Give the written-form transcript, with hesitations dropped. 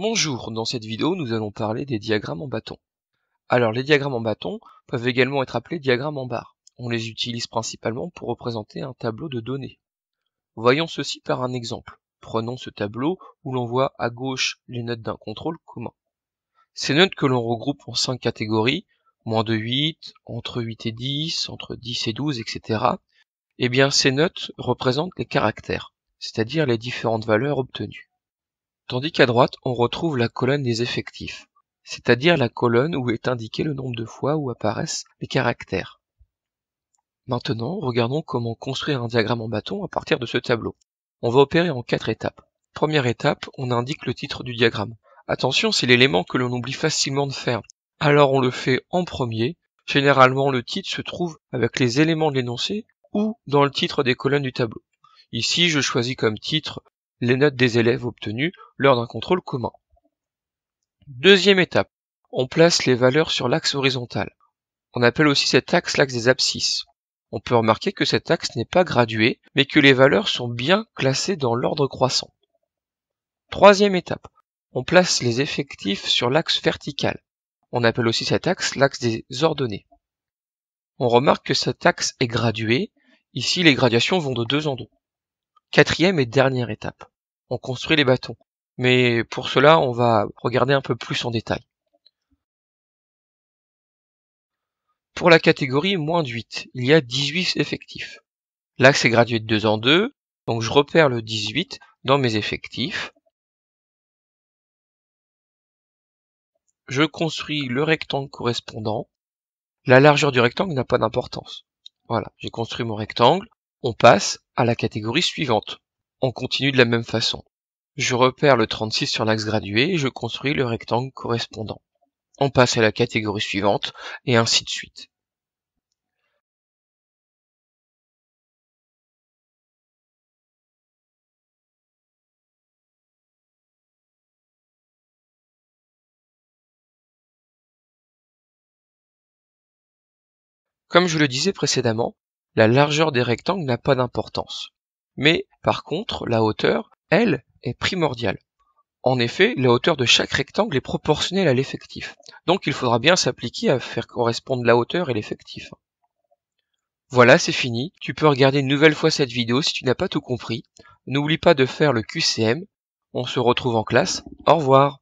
Bonjour, dans cette vidéo nous allons parler des diagrammes en bâton. Alors les diagrammes en bâton peuvent également être appelés diagrammes en barre. On les utilise principalement pour représenter un tableau de données. Voyons ceci par un exemple. Prenons ce tableau où l'on voit à gauche les notes d'un contrôle commun. Ces notes que l'on regroupe en 5 catégories, moins de 8, entre 8 et 10, entre 10 et 12, etc. Eh bien ces notes représentent les caractères, c'est-à-dire les différentes valeurs obtenues. Tandis qu'à droite, on retrouve la colonne des effectifs, c'est-à-dire la colonne où est indiqué le nombre de fois où apparaissent les caractères. Maintenant, regardons comment construire un diagramme en bâton à partir de ce tableau. On va opérer en 4 étapes. Première étape, on indique le titre du diagramme. Attention, c'est l'élément que l'on oublie facilement de faire. Alors on le fait en premier. Généralement, le titre se trouve avec les éléments de l'énoncé ou dans le titre des colonnes du tableau. Ici, je choisis comme titre les notes des élèves obtenues lors d'un contrôle commun. Deuxième étape, on place les valeurs sur l'axe horizontal. On appelle aussi cet axe l'axe des abscisses. On peut remarquer que cet axe n'est pas gradué, mais que les valeurs sont bien classées dans l'ordre croissant. Troisième étape, on place les effectifs sur l'axe vertical. On appelle aussi cet axe l'axe des ordonnées. On remarque que cet axe est gradué. Ici, les graduations vont de 2 en 2. Quatrième et dernière étape, on construit les bâtons. Mais pour cela, on va regarder un peu plus en détail. Pour la catégorie moins de 8, il y a 18 effectifs. L'axe est gradué de 2 en 2, donc je repère le 18 dans mes effectifs. Je construis le rectangle correspondant. La largeur du rectangle n'a pas d'importance. Voilà, j'ai construit mon rectangle. On passe à la catégorie suivante. On continue de la même façon. Je repère le 36 sur l'axe gradué et je construis le rectangle correspondant. On passe à la catégorie suivante, et ainsi de suite. Comme je le disais précédemment, la largeur des rectangles n'a pas d'importance. Mais par contre, la hauteur, elle, est primordiale. En effet, la hauteur de chaque rectangle est proportionnelle à l'effectif. Donc il faudra bien s'appliquer à faire correspondre la hauteur et l'effectif. Voilà, c'est fini. Tu peux regarder une nouvelle fois cette vidéo si tu n'as pas tout compris. N'oublie pas de faire le QCM. On se retrouve en classe. Au revoir.